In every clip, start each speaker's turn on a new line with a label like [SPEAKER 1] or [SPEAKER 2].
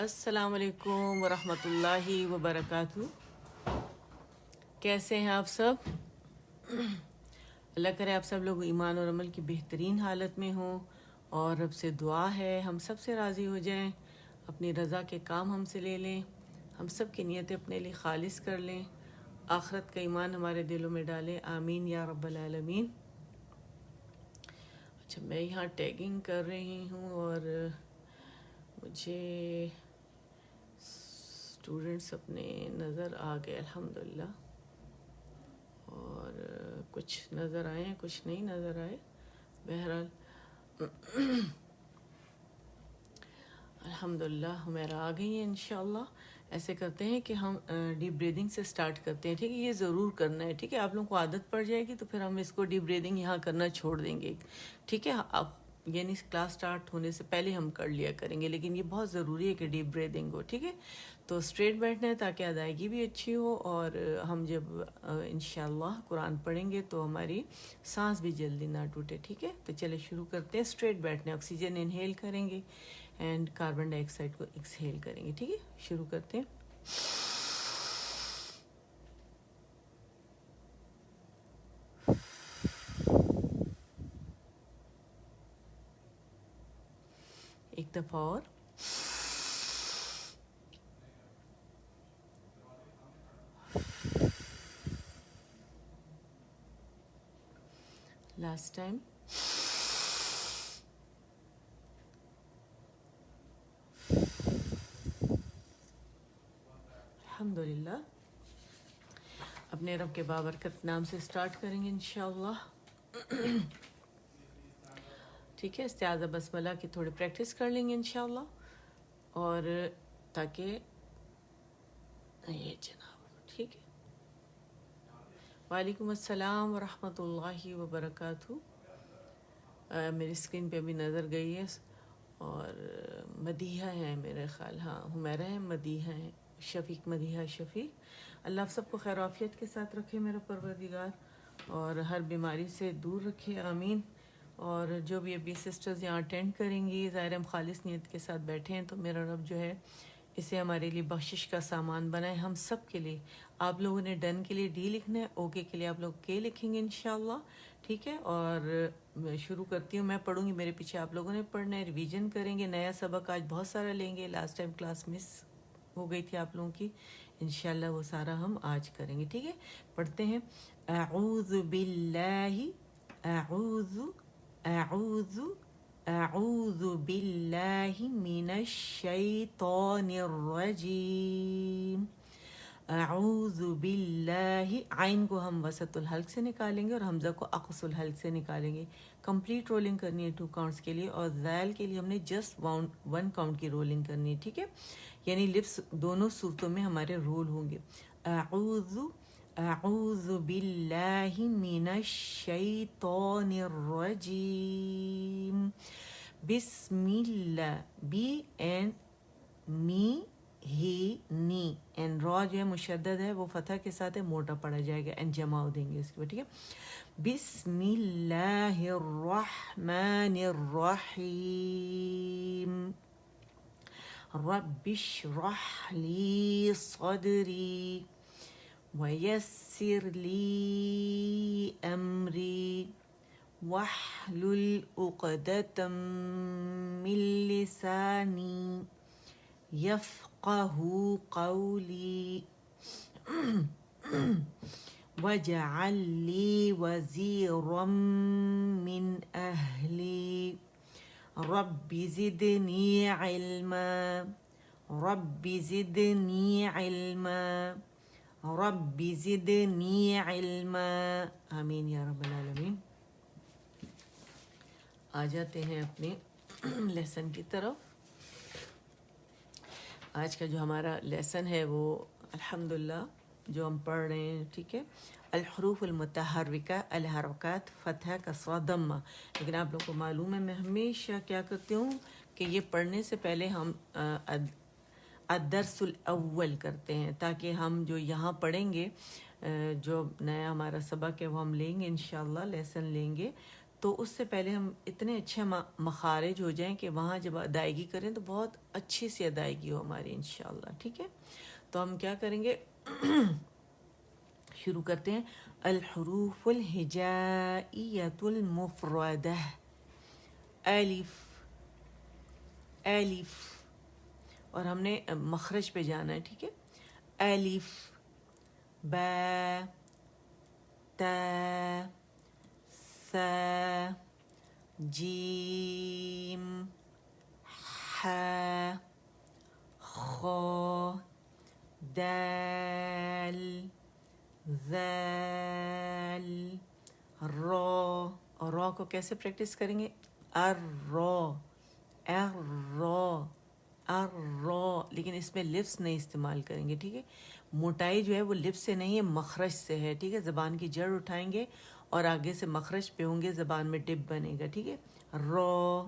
[SPEAKER 1] السلام علیکم ورحمۃ اللہ وبرکاتہ۔ کیسے ہیں آپ سب؟ اللہ کرے آپ سب لوگ ایمان اور عمل کی بہترین حالت میں ہوں، اور رب سے دعا ہے ہم سب سے راضی ہو جائیں، اپنی رضا کے کام ہم سے لے لیں، ہم سب کی نیتیں اپنے لیے خالص کر لیں، آخرت کا ایمان ہمارے دلوں میں ڈالیں، آمین یا رب العالمین۔ اچھا، میں یہاں ٹیگنگ کر رہی ہوں اور مجھے اسٹوڈنٹس اپنے نظر آ گئے الحمدللہ، اور کچھ نظر آئے ہیں کچھ نہیں نظر آئے، بہرحال الحمدللہ میرا آ گئی ہیں انشاءاللہ۔ ایسے کرتے ہیں کہ ہم ڈیپ بریدنگ سے سٹارٹ کرتے ہیں، ٹھیک ہے؟ یہ ضرور کرنا ہے، ٹھیک ہے؟ آپ لوگوں کو عادت پڑ جائے گی تو پھر ہم اس کو ڈیپ بریدنگ یہاں کرنا چھوڑ دیں گے، ٹھیک ہے؟ اب یعنی کلاس سٹارٹ ہونے سے پہلے ہم کر لیا کریں گے، لیکن یہ بہت ضروری ہے کہ ڈیپ بریدنگ ہو، ٹھیک ہے؟ تو اسٹریٹ بیٹھنا ہے تاکہ ادائیگی بھی اچھی ہو، اور ہم جب انشاءاللہ قرآن پڑھیں گے تو ہماری سانس بھی جلدی نہ ٹوٹے، ٹھیک ہے؟ تو چلے شروع کرتے ہیں۔ اسٹریٹ بیٹھنا ہے، آکسیجن انہیل کریں گے اینڈ کاربن ڈائی آکسائڈ کو ایکسہیل کریں گے، ٹھیک ہے؟ شروع کرتے ہیں۔ ایک دفعہ اور، لاسٹ ٹائم۔ الحمدللہ اپنے رب کے بابرکت نام سے سٹارٹ کریں گے انشاءاللہ، ٹھیک ہے؟ استعاذہ بسملہ کی تھوڑی پریکٹس کر لیں گے انشاءاللہ، اور تاکہ یہ جناب، ٹھیک ہے؟ وعلیکم السلام ورحمۃ اللہ وبرکاتہ۔ میری اسکرین پہ ابھی نظر گئی ہے، اور مدیحہ ہیں میرے خیال، ہاں حمیرہ ہیں، مدیحہ ہیں، شفیق، مدیحہ شفیق۔ اللہ آپ سب کو خیر و عافیت کے ساتھ رکھے میرا پروردگار، اور ہر بیماری سے دور رکھے، آمین۔ اور جو بھی ابھی سسٹرز یہاں اٹینڈ کریں گی، ظاہر ہم خالص نیت کے ساتھ بیٹھے ہیں، تو میرا رب جو ہے اسے ہمارے لیے بخشش کا سامان بنائے، ہم سب کے لیے۔ آپ لوگوں نے ڈن کے لیے ڈی لکھنا ہے، اوکے کے لیے آپ لوگ کے لکھیں گے انشاءاللہ، ٹھیک ہے؟ اور میں شروع کرتی ہوں، میں پڑھوں گی، میرے پیچھے آپ لوگوں نے پڑھنا ہے، ریویژن کریں گے، نیا سبق آج بہت سارا لیں گے، لاسٹ ٹائم کلاس مس ہو گئی تھی آپ لوگوں کی، انشاءاللہ وہ سارا ہم آج کریں گے، ٹھیک ہے؟ پڑھتے ہیں۔ اعوذ باللہ، اعوذ اعوذ اعوذ باللہ من الشیطان الرجیم۔ اعوذ باللہ، عین کو ہم وسط الحلق سے نکالیں گے اور حمزہ کو اقص الحلق سے نکالیں گے، کمپلیٹ رولنگ کرنی ہے 2 کاؤنٹس کے لیے، اور ذیل کے لیے ہم نے جسٹ 1 کاؤنٹ کی رولنگ کرنی ہے، ٹھیک ہے؟ یعنی لپس دونوں صورتوں میں ہمارے رول ہوں گے۔ اعوذ اعوذ باللہ من الشیطان الرجیم، بسم اللہ، بی اینڈ می ہی نی، اینڈ را جو ہے مشدد ہے، وہ فتح کے ساتھ ہے، موٹا پڑا جائے گا، اینڈ جمع دیں گے اس کے بعد، ٹھیک ہے؟ بسم اللہ الرحمن الرحیم، رب اشرح لی صدری ویسر لی امری واحلل عقدۃ من لسانی یفقہ قولی واجعل لی وزیرا من اہلی رب زدنی علما، رب زدنی علما، رب زدنی علما، آمین یا رب العالمین۔ آ جاتے ہیں اپنے لیسن کی طرف۔ آج کا جو ہمارا لیسن ہے وہ الحمدللہ جو ہم پڑھ رہے ہیں، ٹھیک ہے؟ الحروف المتحرکہ، الحرکات فتح کسرہ ضمہ، لیکن آپ لوگوں کو معلوم ہے میں ہمیشہ کیا کرتی ہوں کہ یہ پڑھنے سے پہلے ہم الدرس الاول کرتے ہیں، تاکہ ہم جو یہاں پڑھیں گے، جو نیا ہمارا سبق ہے وہ ہم لیں گے انشاءاللہ، لیسن لیں گے، تو اس سے پہلے ہم اتنے اچھے مخارج ہو جائیں کہ وہاں جب ادائیگی کریں تو بہت اچھی سی ادائیگی ہو ہماری انشاءاللہ. ٹھیک ہے، تو ہم کیا کریں گے، شروع کرتے ہیں. الحروف الہجائیۃ المفردہ. الف، الف، اور ہم نے مخرج پہ جانا ہے. ٹھیک ہے، الف، با، تا، ثا، جیم، ح، خا، دال، ذال، را. اور را کو کیسے پریکٹس کریں گے؟ الرا، الرا، الرا، لیکن اس میں لپس نہیں استعمال کریں گے. ٹھیک ہے، موٹائی جو ہے وہ لپس سے نہیں ہے، مخرج سے ہے. ٹھیک ہے، زبان کی جڑ اٹھائیں گے اور آگے سے مخرج پہ ہوں گے، زبان میں ڈپ بنے گا. ٹھیک ہے، را،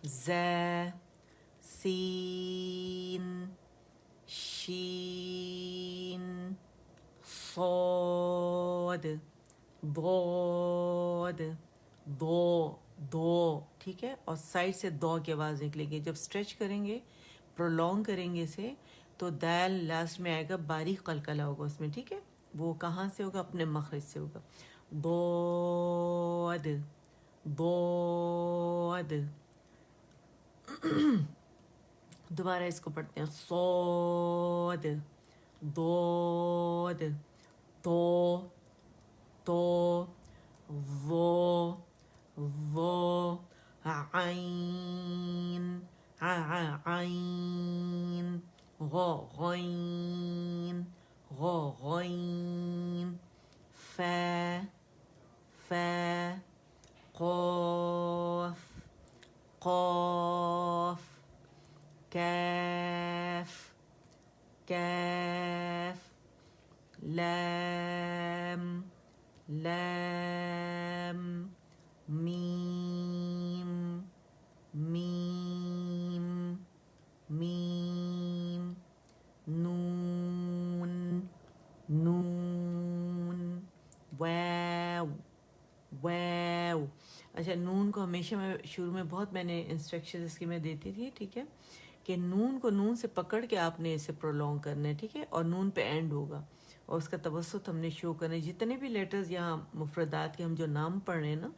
[SPEAKER 1] ز، سین، شین، صاد، ضاد، دو، دو. ٹھیک ہے، اور سائڈ سے دو کی آواز نکلے گی. جب اسٹریچ کریں گے، پرولونگ کریں گے اسے، تو دال لاسٹ میں آئے گا، باریک قلقلہ ہوگا اس میں. ٹھیک ہے، وہ کہاں سے ہوگا؟ اپنے مخرج سے ہوگا. ضاد، ضاد. دوبارہ اس کو پڑھتے ہیں. صاد، ضاد، تو، تو، ظو، ظو، عین، عین، غ، غین، غ، غین، فا، فا، قاف، قاف، کاف، کاف، لام، لام، میم، میم، میم، نون، نون، واو، واو. اچھا، نون کو ہمیشہ شروع میں بہت میں نے انسٹرکشن اس کی میں دیتی تھی. ٹھیک ہے، کہ نون کو نون سے پکڑ کے آپ نے اسے پرولونگ کرنا ہے. ٹھیک ہے، اور نون پہ اینڈ ہوگا اور اس کا توسط ہم نے شو کرنا ہے. جتنے بھی لیٹرز یہاں مفردات کے ہم جو نام پڑھ رہے ہیں نا،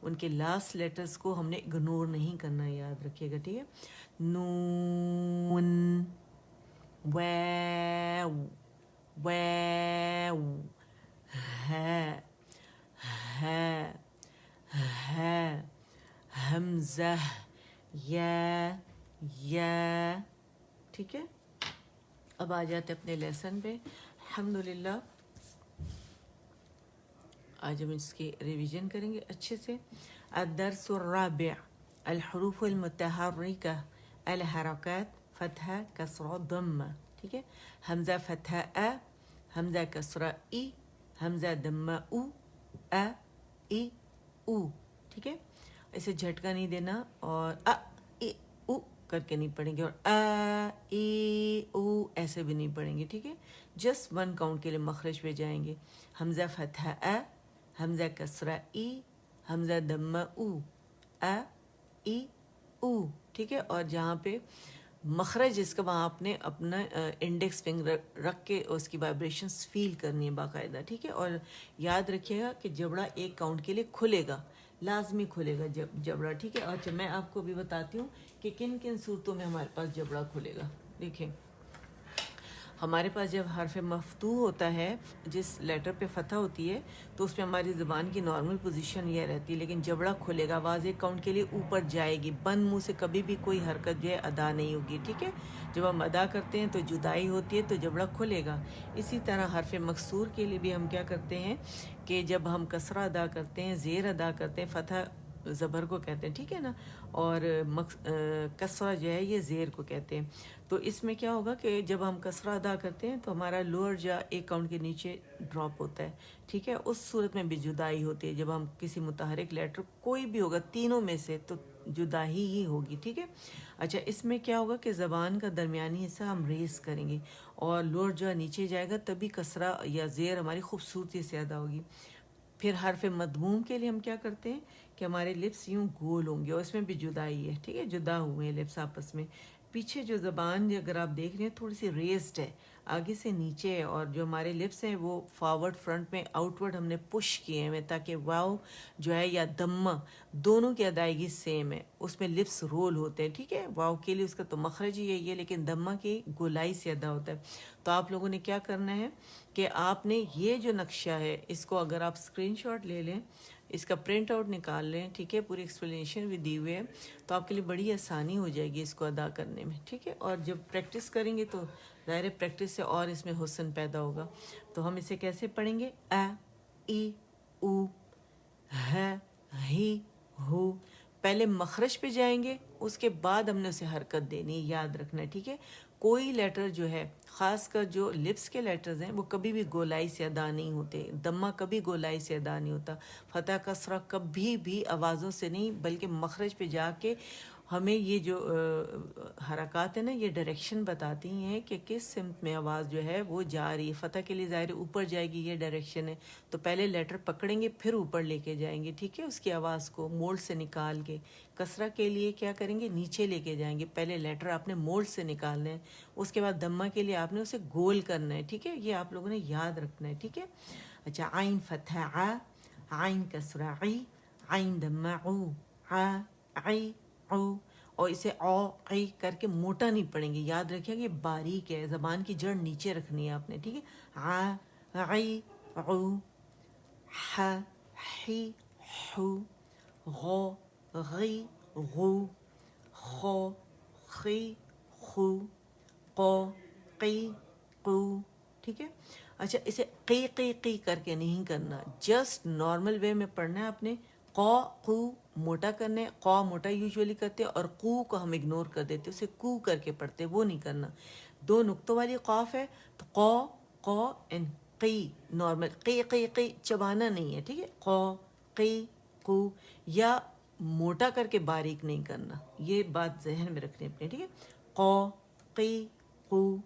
[SPEAKER 1] ان کے لاسٹ لیٹرز کو ہم نے اگنور نہیں کرنا ہے، یاد رکھیے گا. ٹھیک ہے، نون، واو، واو، ہا، ہا، ہا، حمزہ، یا، یا. ٹھیک ہے، اب آ جاتے اپنے لیسن پہ. الحمدللہ آج ہم اس کی ریویژن کریں گے اچھے سے. الدرس الرابع، الحروف المتحرکہ، الحرکات فتحہ کسرہ ضمہ. ٹھیک ہے، حمزہ فتحہ ا، حمزہ کسرہ ای، حمزہ ضمہ او، ا، ای، او. ٹھیک ہے، اسے جھٹکا نہیں دینا اور ای او کر کے نہیں پڑھیں گے، اور ای او ایسے بھی نہیں پڑھیں گے. ٹھیک ہے، جسٹ ون کاؤنٹ کے لیے مخرج پہ جائیں گے. حمزہ فتحہ ا، حمزہ کسرہ ای، حمزہ ضمہ او، ا، ای، او. ٹھیک ہے، اور جہاں پہ مخرج اس کا وہاں آپ نے اپنا انڈیکس فنگر رکھ کے اس کی وائبریشنز فیل کرنی ہے باقاعدہ. ٹھیک ہے، اور یاد رکھیے گا کہ جبڑا ایک کاؤنٹ کے لیے کھلے گا، لازمی کھلے گا جبڑا. ٹھیک ہے، اچھا میں آپ کو بھی بتاتی ہوں کہ کن کن صورتوں میں ہمارے پاس جبڑا کھلے گا. دیکھیں، ہمارے پاس جب حرف مفتوح ہوتا ہے، جس لیٹر پہ فتح ہوتی ہے، تو اس پہ ہماری زبان کی نارمل پوزیشن یہ رہتی ہے، لیکن جبڑا کھلے گا، آواز ایک کاؤنٹ کے لیے اوپر جائے گی. بند منہ سے کبھی بھی کوئی حرکت جو ہے ادا نہیں ہوگی. ٹھیک ہے، جب ہم ادا کرتے ہیں تو جدائی ہوتی ہے تو جبڑا کھلے گا. اسی طرح حرف مکسور کے لیے بھی ہم کیا کرتے ہیں کہ جب ہم کسرہ ادا کرتے ہیں، زیر ادا کرتے ہیں، فتح زبر کو کہتے ہیں. ٹھیک ہے نا، اور کسرہ جو ہے یہ زیر کو کہتے ہیں. تو اس میں کیا ہوگا کہ جب ہم کسرہ ادا کرتے ہیں تو ہمارا لوور جا ایک کاؤنٹ کے نیچے ڈراپ ہوتا ہے. ٹھیک ہے، اس صورت میں بھی جدائی ہوتی ہے. جب ہم کسی متحرک لیٹر کوئی بھی ہوگا تینوں میں سے تو جدائی ہی ہوگی. ٹھیک ہے، اچھا اس میں کیا ہوگا کہ زبان کا درمیانی حصہ ہم ریز کریں گے اور لوور جا نیچے جائے گا، تبھی کسرہ یا زیر ہماری خوبصورتی سے ادا ہوگی. پھر حرف مدموم کے لیے ہم کیا کرتے ہیں کہ ہمارے لپس یوں گول ہوں گے اور اس میں بھی جدائی ہے، ٹھیک ہے، جدا ہوئے ہیں لپس آپس میں. پیچھے جو زبان اگر آپ دیکھ رہے ہیں تھوڑی سی ریزڈ ہے، آگے سے نیچے ہے، اور جو ہمارے لپس ہیں وہ فارورڈ فرنٹ میں آؤٹ ورڈ ہم نے پش کیے ہیں تاکہ واو جو ہے یا دمہ دونوں کی ادائیگی سیم ہے، اس میں لپس رول ہوتے ہیں، ٹھیک ہے. واو کے لیے اس کا تو مخرج ہی یہی ہے، لیکن دمہ کی گولائی سے ادا ہوتا ہے. تو آپ لوگوں نے کیا کرنا ہے کہ آپ نے یہ جو نقشہ ہے اس کو اگر آپ اسکرین شاٹ لے لیں، اس کا پرنٹ آؤٹ نکال لیں، ٹھیک ہے، پوری ایکسپلینیشن بھی دی ہوئے ہے، تو آپ کے لیے بڑی آسانی ہو جائے گی اس کو ادا کرنے میں، ٹھیک ہے. اور جب پریکٹس کریں گے تو ظاہر پریکٹس سے اور اس میں حسن پیدا ہوگا. تو ہم اسے کیسے پڑھیں گے؟ ا ای او ہے ہی ہو. پہلے مخرج پہ جائیں گے، اس کے بعد ہم نے اسے حرکت دینی ہے، یاد رکھنا ہے، ٹھیک ہے. کوئی لیٹر جو ہے، خاص کر جو لپس کے لیٹرز ہیں، وہ کبھی بھی گولائی سے ادا نہیں ہوتے. دمہ کبھی گولائی سے ادا نہیں ہوتا. فتح کسرہ کبھی بھی آوازوں سے نہیں، بلکہ مخرج پہ جا کے ہمیں یہ جو حرکات ہیں نا، یہ ڈائریکشن بتاتی ہیں کہ کس سمت میں آواز جو ہے وہ جا رہی ہے. فتح کے لیے ظاہر اوپر جائے گی، یہ ڈائریکشن ہے، تو پہلے لیٹر پکڑیں گے پھر اوپر لے کے جائیں گے، ٹھیک ہے، اس کی آواز کو مولڈ سے نکال کے. کسرہ کے لیے کیا کریں گے؟ نیچے لے کے جائیں گے، پہلے لیٹر آپ نے مولڈ سے نکالنا ہے، اس کے بعد دمہ کے لیے آپ نے اسے گول کرنا ہے، ٹھیک ہے. یہ آپ لوگوں نے یاد رکھنا ہے، ٹھیک ہے. اچھا، عین فتح ع، عین کسرہ عی، عین دمہ عو، ع عی عو. اور اسے او عی کر کے موٹا نہیں پڑیں گے، یاد رکھیں گے باریک ہے، زبان کی جڑ نیچے رکھنی ہے آپ نے، ٹھیک ہے. ع عی عو، ح حی حو، غو غی غو، خو خی خو، قو قی قو، ٹھیک ہے. اچھا، اسے قی قی قی کر کے نہیں کرنا، جسٹ نارمل وے میں پڑھنا ہے آپ نے. قو قو موٹا کرنا ہے، قو موٹا یوزولی کرتے ہیں، اور قو کو ہم اگنور کر دیتے، اسے کو کر کے پڑھتے، وہ نہیں کرنا. دو نقطوں والی قاف ہے تو قو قو اینڈ قی، نارمل قی قی قی، چبانا نہیں ہے، ٹھیک ہے. قو قی قو، یا موٹا کر کے باریک نہیں کرنا، یہ بات ذہن میں رکھنی اپنے، ٹھیک ہے. قو قی قو،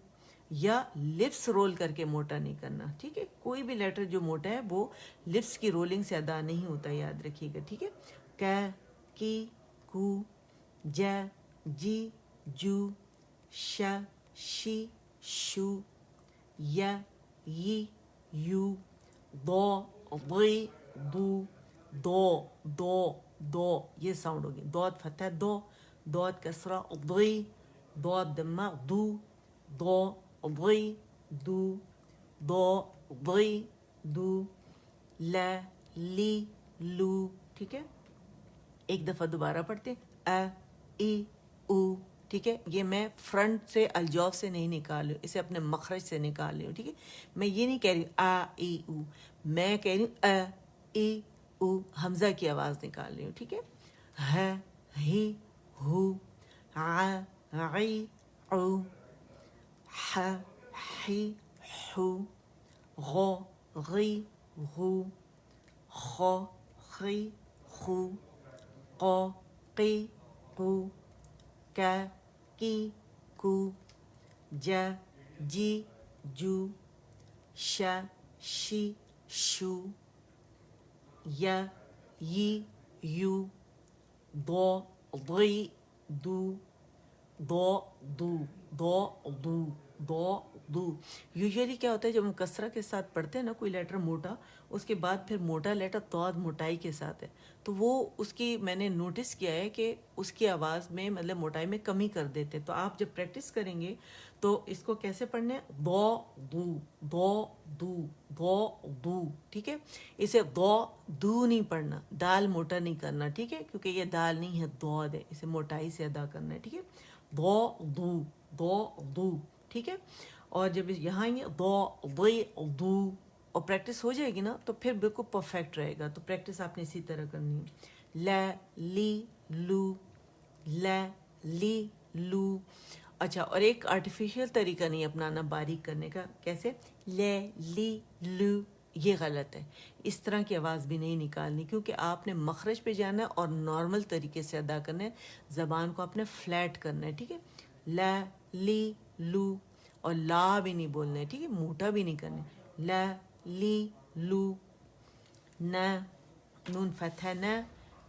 [SPEAKER 1] یا لپس رول کر کے موٹا نہیں کرنا، ٹھیک ہے. کوئی بھی لیٹر جو موٹا ہے وہ لپس کی رولنگ سے ادا نہیں ہوتا، یاد رکھیے گا، ٹھیک ہے. کی کو، جا جی جو، شا شی شو، یا ی یو، دو ضی دو، دو دو دو، یہ ساؤنڈ ہوگی. دود فتح دو، دود کسرہ ضی، دود دمہ دو، دو ضی دو، دو ضی دو، لا لی لو، ٹھیک ہے. ایک دفعہ دوبارہ پڑھتے، ا ای او، ٹھیک ہے. یہ میں فرنٹ سے الجوف سے نہیں نکال رہی ہوں، اسے اپنے مخرج سے نکال رہی ہوں، ٹھیک ہے. میں یہ نہیں کہہ رہی ہوں آ ای او، میں کہہ رہی ہوں ا ای او، حمزہ کی آواز نکال رہی ہوں، ٹھیک ہے. ہ ہی ہو، ع عی عو، ح حی حو، غو غی غو، خو خی خو، قو قی قو، کا کی کو، جا جی جو، شا شی شو، یا ی you, do ضی do, do do do do do do. Usually کیا ہوتا ہے جب ہم کسرہ کے ساتھ پڑھتے ہیں نا کوئی لیٹر موٹا، اس کے بعد پھر موٹا لیٹر دود موٹائی کے ساتھ ہے، تو وہ اس کی میں نے نوٹس کیا ہے کہ اس کی آواز میں مطلب موٹائی میں کمی کر دیتے. تو آپ جب پریکٹس کریں گے تو اس کو کیسے پڑھنا ہے؟ دو دو دو دو دو دو، ٹھیک ہے. اسے دو دو نہیں پڑھنا، دال موٹا نہیں کرنا، ٹھیک ہے، کیونکہ یہ دال نہیں ہے، دود ہے، اسے موٹائی سے ادا کرنا ہے، ٹھیک ہے. دو دو دو دو، ٹھیک ہے. اور جب یہاں آئیں گے دو ضی دو، اور پریکٹس ہو جائے گی نا تو پھر بالکل پرفیکٹ رہے گا. تو پریکٹس آپ نے اسی طرح کرنی ہے. لا لی لو، لا لی لو. اچھا، اور ایک آرٹیفیشیل طریقہ نہیں اپنانا باریک کرنے کا. کیسے؟ لے لی لو، یہ غلط ہے. اس طرح کی آواز بھی نہیں نکالنی، کیونکہ آپ نے مخرج پہ جانا ہے اور نارمل طریقے سے ادا کرنا ہے، زبان کو آپ نے فلیٹ کرنا ہے، ٹھیک ہے. لا لی لو، اور لا بھی نہیں بولنا ہے، ٹھیک ہے، موٹا بھی نہیں کرنا ہے. لا لی لو، نا, نون فتح نا,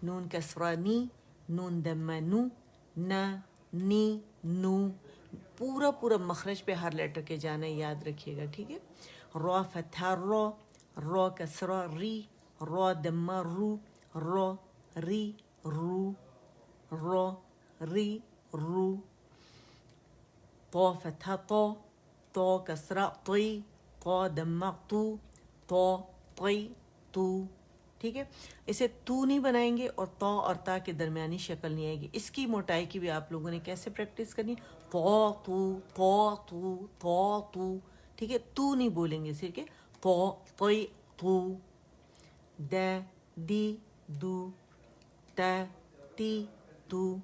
[SPEAKER 1] نون کسرہ نی, نون دمہ نو, نا, نی, نو. پورا پورا مخرج پہ ہر لیٹر کے جانا ہے, یاد رکھیے گا, ٹھیک ہے. را فتح را, را کسرہ ری, را دمہ رو, را, ری, رو, را, ری, رو. طا فتح طا, طا کسرہ طی, طا دمہ تو, طا, طی, تو, ٹھیک ہے. اسے تو نہیں بنائیں گے اور طا اور تا کے درمیانی شکل نہیں آئے گی. اس کی موٹائی کی بھی آپ لوگوں نے کیسے پریکٹس کرنی, طا تو, طا تو, طا تو, ٹھیک ہے. تو نہیں بولیں گے صرف کہ طا, طی, تو. دا, دی, دو, تا, تی, تو.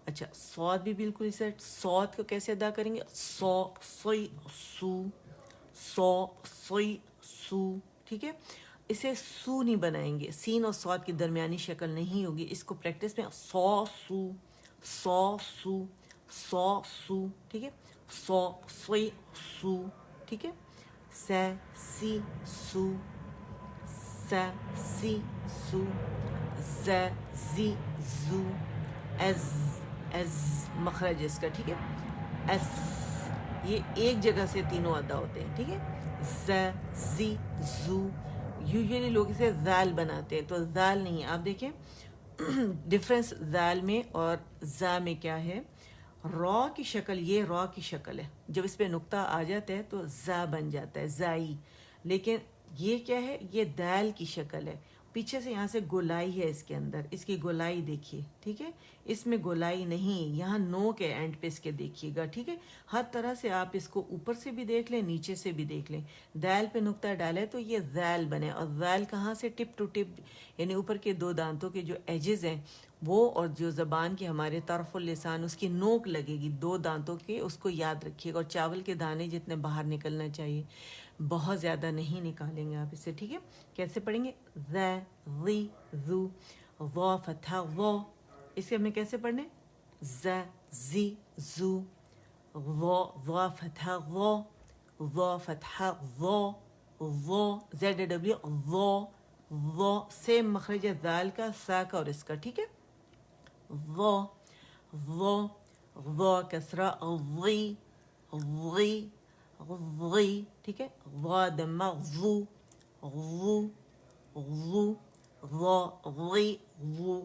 [SPEAKER 1] اچھا صاد بھی بالکل اس سیٹ. صاد کو کیسے ادا کریں گے, سو, سوئی, سو, سو, سوئی, سو, ٹھیک ہے. اسے سو نہیں بنائیں گے, سین اور صاد کی درمیانی شکل نہیں ہوگی. اس کو پریکٹس میں سو سو, سو سو, سو سو, ٹھیک ہے. سو, سوئی, سو, ٹھیک ہے. س, سی, سو, س, سی, سو, ز, زی, زو, از, از مخرج اس کا, ٹھیک ہے. ایس, یہ ایک جگہ سے تینوں ادا ہوتے ہیں, ٹھیک ہے. ز, زی, زو. یوزلی لوگ اسے ذال بناتے ہیں, تو ذال نہیں ہے. آپ دیکھیں ڈفرینس ذال میں اور زا میں کیا ہے. را کی شکل, یہ را کی شکل ہے, جب اس پہ نقطہ آ جاتا ہے تو زا بن جاتا ہے, زائی. لیکن یہ کیا ہے, یہ دال کی شکل ہے. پیچھے سے یہاں سے گولائی ہے اس کے اندر, اس کی گولائی دیکھیے, ٹھیک ہے. اس میں گولائی نہیں, یہاں نو کے اینڈ پہ اس کے دیکھیے گا, ٹھیک ہے. ہر طرح سے آپ اس کو اوپر سے بھی دیکھ لیں, نیچے سے بھی دیکھ لیں. دال پہ نقطہ ڈالے تو یہ ذال بنے, اور ذال کہاں سے, ٹپ ٹو ٹپ, یعنی اوپر کے دو دانتوں کے جو ایجز ہیں وہ, اور جو زبان کے ہمارے طرف اللسان, اس کی نوک لگے گی دو دانتوں کے, اس کو یاد رکھیے گا. اور چاول کے دانے جتنے باہر نکلنا چاہیے, بہت زیادہ نہیں نکالیں گے آپ اسے, ٹھیک ہے. کیسے پڑھیں گے, ذ, ذی, ذو, ضا فتح ضا. اسے ہمیں کیسے پڑھنے, ز, زی, زو, ضا, ضا فتح ضا, ضا فتح ضا, ضا, زیڈ ڈبلیو, ضا, ضا. سیم مخرج ہے ذال کا, سا کا اور اس کا, ٹھیک ہے. ضا, ضا, ضا کسرہ ضی, ضی, ضی, ٹھیک ہے. ضا دمہ ضو, ضو, ضو, ضا, ضی, ضو,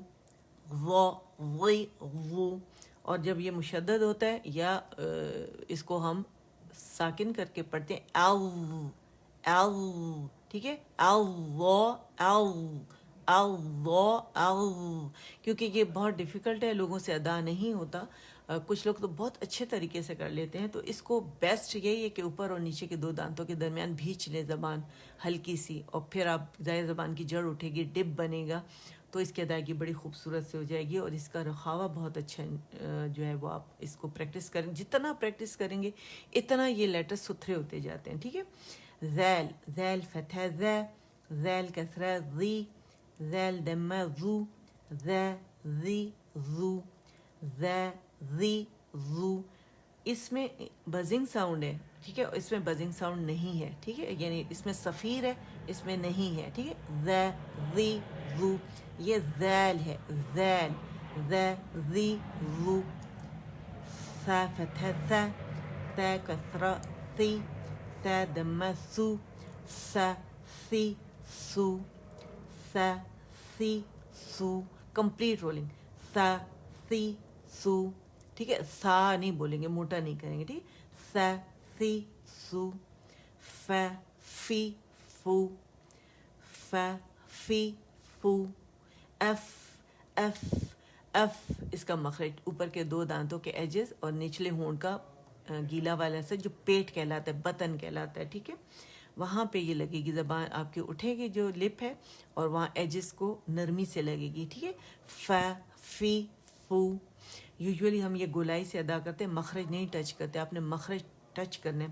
[SPEAKER 1] ضا, ضی, ضو. اور جب یہ مشدد ہوتا ہے یا اس کو ہم ساکن کر کے پڑھتے ہیں, او, او, ٹھیک ہے. او, او, او, او, کیونکہ یہ بہت ڈیفیکلٹ ہے, لوگوں سے ادا نہیں ہوتا. کچھ لوگ تو بہت اچھے طریقے سے کر لیتے ہیں. تو اس کو بیسٹ یہی ہے کہ اوپر اور نیچے کے دو دانتوں کے درمیان بھینچ لیں زبان ہلکی سی, اور پھر آپ ظاہر زبان کی جڑ اٹھے گی, ڈپ بنے گا, تو اس کی ادائیگی بڑی خوبصورت سے ہو جائے گی. اور اس کا رخاوہ بہت اچھا جو ہے وہ آپ اس کو پریکٹس کریں, جتنا پریکٹس کریں گے اتنا یہ لیٹر ستھرے ہوتے جاتے ہیں, ٹھیک ہے. ذیل, ذیل فتح ذا, ذیل کسرہ ذی, ذیل دمہ ذو, ذا, ذی, ذو, ذا, ذی, ذو. اس میں بزنگ ساؤنڈ ہے, ٹھیک ہے, اس میں بزنگ ساؤنڈ نہیں ہے, ٹھیک ہے, یعنی اس میں صفیر ہے, اس میں نہیں ہے, ٹھیک ہے. ذا, ذی, ذو, یہ ذیل ہے, ذیل, ذا, ذی, ذو. ثا فتح ثا, تا کسرہ ثی, ثا دمہ ثو, ثا, ثی, ثو, ثا, ثی, ثو. کمپلیٹ رولنگ, ثا, ثی, ثو, ٹھیک ہے. سا نہیں بولیں گے, موٹا نہیں کریں گے, ٹھیک ہے. ثا, ثی, ثو. فا, فی, فو, فا, فی, فو. If, if, if. اس کا مخرج اوپر کے دو دانتوں کے ایجز اور نچلے ہونٹ کا گیلا والا سے, جو پیٹ کہلاتا ہے, بطن کہلاتا ہے, ٹھیک ہے, وہاں پہ یہ لگے گی زبان آپ کی, اٹھے گی جو لپ ہے, اور وہاں ایجز کو نرمی سے لگے گی, ٹھیک ہے. فا, فی, فو. یوزولی ہم یہ گولائی سے ادا کرتے ہیں, مخرج نہیں ٹچ کرتے, آپ نے مخرج ٹچ کرنا ہے.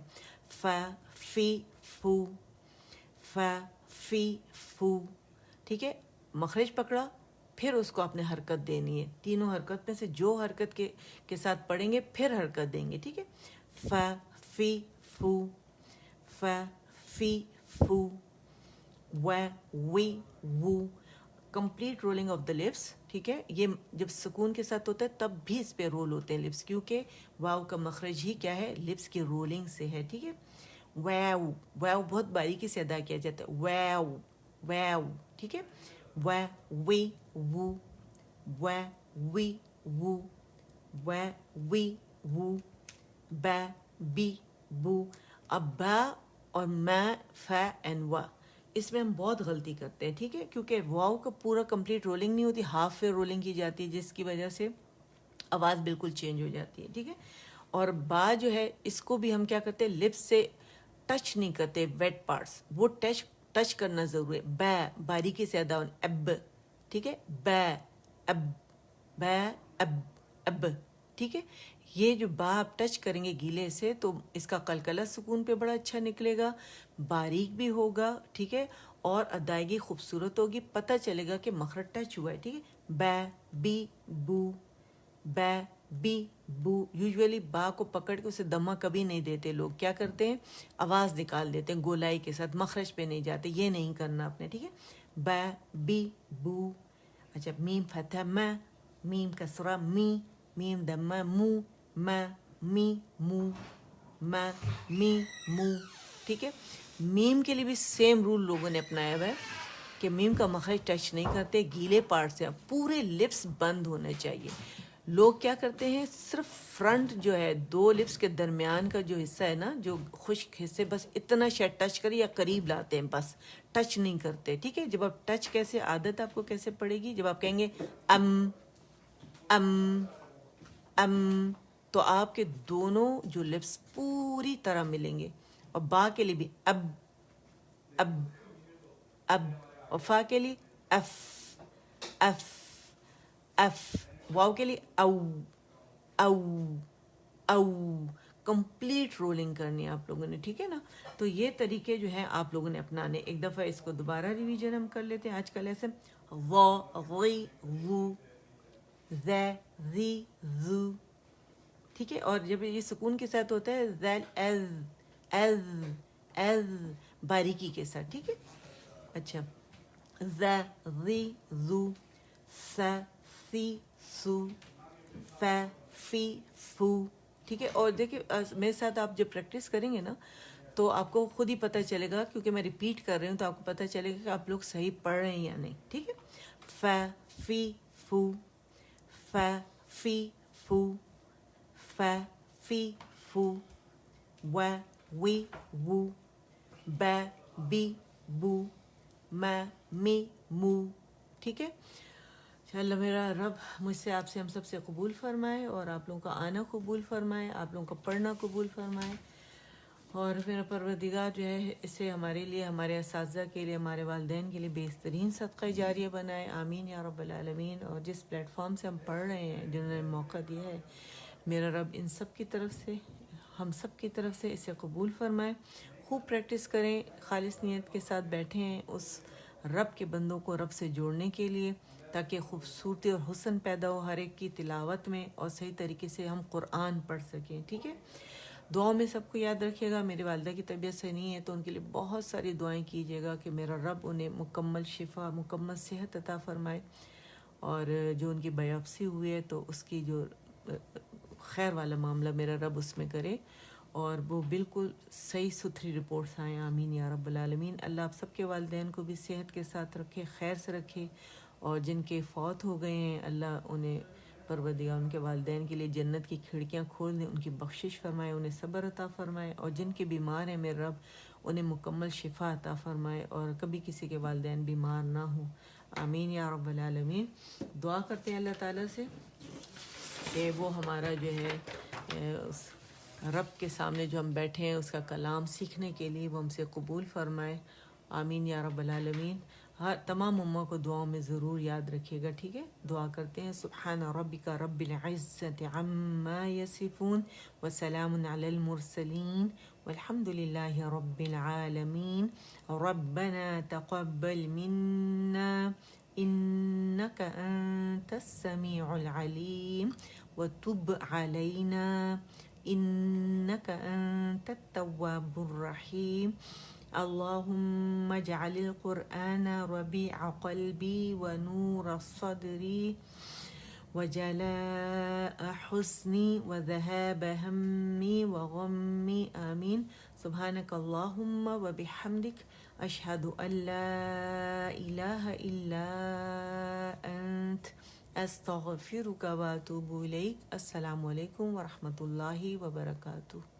[SPEAKER 1] فا, فی, فو, فا, فی, فو, ٹھیک ہے. مخرج پکڑا, پھر اس کو آپ نے حرکت دینی ہے. تینوں حرکت میں سے جو حرکت کے ساتھ پڑھیں گے پھر حرکت دیں گے, ٹھیک ہے. فا, فی, فو, فا, فی, فو, وی وو. Complete rolling of the lips. ٹھیک ہے, یہ جب سکون کے ساتھ ہوتا ہے تب بھی اس پہ رول ہوتے ہیں لپس, کیونکہ واو کا مخرج ہی کیا ہے, لپس کی رولنگ سے ہے. ٹھیک ہے, واو واو بہت باریکی سے ادا کیا جاتا ہے, واو واو. ٹھیک ہے, وی وو وی وو وی وو بی بو. اب با اور میں فا اینڈ وا, اس میں ہم بہت غلطی کرتے ہیں. ٹھیک ہے, کیونکہ واو کا پورا کمپلیٹ رولنگ نہیں ہوتی, ہاف پہ رولنگ کی جاتی ہے, جس کی وجہ سے آواز بالکل چینج ہو جاتی ہے. ٹھیک ہے, اور با جو ہے اس کو بھی ہم کیا کرتے ہیں, لپس سے ٹچ نہیں کرتے ویٹ پارٹس, وہ ٹچ کرنا ضروری ہے. باریکی سے ادا, اب. ٹھیک ہے, اب اب. ٹھیک ہے, یہ جو با آپ ٹچ کریں گے گیلے سے تو اس کا قلقلہ سکون پہ بڑا اچھا نکلے گا, باریک بھی ہوگا. ٹھیک ہے, اور ادائیگی خوبصورت ہوگی, پتہ چلے گا کہ مخرج ٹچ ہوا ہے. ٹھیک ہے, بی بو بی بو. یوزولی با کو پکڑ کے اسے دمہ کبھی نہیں دیتے لوگ, کیا کرتے ہیں, آواز نکال دیتے ہیں گولائی کے ساتھ, مخرج پہ نہیں جاتے. یہ نہیں کرنا آپ نے. ٹھیک ہے, بی بو. اچھا, میم فتح میں, میم کسرہ می, میم دمہ مو, می مو, می مو. ٹھیک ہے, میم کے لیے بھی سیم رول لوگوں نے اپنایا ہوا ہے کہ میم کا مخرج ٹچ نہیں کرتے, گیلے پارٹ سے, پورے لپس بند ہونے چاہیے. لوگ کیا کرتے ہیں, صرف فرنٹ جو ہے دو لپس کے درمیان کا جو حصہ ہے نا, جو خشک حصے, بس اتنا شاید ٹچ کرے یا قریب لاتے ہیں, بس ٹچ نہیں کرتے. ٹھیک ہے, جب آپ ٹچ کیسے, عادت آپ کو کیسے پڑے گی, جب آپ کہیں گے تو آپ کے دونوں جو لپس پوری طرح ملیں گے. اور با کے لیے بھی اب, اور فا کے لیے اف. واو کے لیے او. کمپلیٹ رولنگ کرنی ہے آپ لوگوں نے. ٹھیک ہے نا, تو یہ طریقے جو ہیں آپ لوگوں نے اپنانے. ایک دفعہ اس کو دوبارہ ریویژن ہم کر لیتے ہیں آج کا لیسن. غی غو, ذی ذو. ٹھیک ہے, اور جب یہ سکون کے ساتھ ہوتا ہے, ذیل از باریکی کے ساتھ. ٹھیک ہے, اچھا, ذی ذو, سی سو, فی فو. ٹھیک ہے, اور دیکھیں میرے ساتھ آپ جب پریکٹس کریں گے نا تو آپ کو خود ہی پتہ چلے گا, کیونکہ میں ریپیٹ کر رہی ہوں تو آپ کو پتہ چلے گا کہ آپ لوگ صحیح پڑھ رہے ہیں یا نہیں. ٹھیک ہے, فی فو, فی فو, فی فو, وی وو, بی بو, می مو. ٹھیک ہے, اللہ میرا رب مجھ سے آپ سے ہم سب سے قبول فرمائے, اور آپ لوگوں کا آنا قبول فرمائے, آپ لوگوں کا پڑھنا قبول فرمائے. اور میرا پروردگار جو ہے اسے ہمارے لیے, ہمارے اساتذہ کے لیے, ہمارے والدین کے لیے بہترین صدقہ جاریہ بنائے. آمین یا رب العالمین. اور جس پلیٹ فارم سے ہم پڑھ رہے ہیں, جنہوں نے موقع دیا ہے, میرا رب ان سب کی طرف سے, ہم سب کی طرف سے اسے قبول فرمائے. خوب پریکٹس کریں, خالص نیت کے ساتھ بیٹھے ہیں اس رب کے بندوں کو رب سے جوڑنے کے لیے, تاکہ خوبصورتی اور حسن پیدا ہو ہر ایک کی تلاوت میں, اور صحیح طریقے سے ہم قرآن پڑھ سکیں. ٹھیک ہے, دعاؤں میں سب کو یاد رکھیے گا. میری والدہ کی طبیعت سے نہیں ہے تو ان کے لیے بہت ساری دعائیں کیجیے گا کہ میرا رب انہیں مکمل شفا, مکمل صحت عطا فرمائے. اور جو ان کی بایوپسی ہوئی ہے تو اس کی جو خیر والا معاملہ میرا رب اس میں کرے, اور وہ بالکل صحیح ستھری رپورٹس آئیں. آمین یا رب العالمین. اللہ آپ سب کے والدین کو بھی صحت کے ساتھ رکھے, خیر سے رکھے, اور جن کے فوت ہو گئے ہیں اللہ انہیں پروردگار ان کے والدین کے لیے جنت کی کھڑکیاں کھول دیں, ان کی بخشش فرمائے, انہیں صبر عطا فرمائے, اور جن کے بیمار ہیں میرے رب انہیں مکمل شفا عطا فرمائے, اور کبھی کسی کے والدین بیمار نہ ہوں. آمین یا رب العالمین. دعا کرتے ہیں اللہ تعالیٰ سے کہ وہ ہمارا جو ہے اس رب کے سامنے جو ہم بیٹھے ہیں اس کا کلام سیکھنے کے لیے وہ ہم سے قبول فرمائے. آمین یا رب العالمین. ہر تمام امہ کو دعاؤں میں ضرور یاد رکھیے گا. ٹھیک ہے, دعا کرتے ہیں. سبحان ربک رب العزت عما یصفون وسلام علی المرسلین والحمد للہ رب العالمین. ربنا تقبل منا انك انت السميع العليم وتب علينا انك انت التواب الرحيم. اللهم اجعل القرآن ربيع قلبي ونور صدري وجلاء حزني وذهاب همي وغمي آمين. سبحانك اللهم وبحمدك أشهد أن لا إله إلا أنت أستغفرك وأتوب إليك. السلام علیکم ورحمۃ اللہ وبرکاتہ.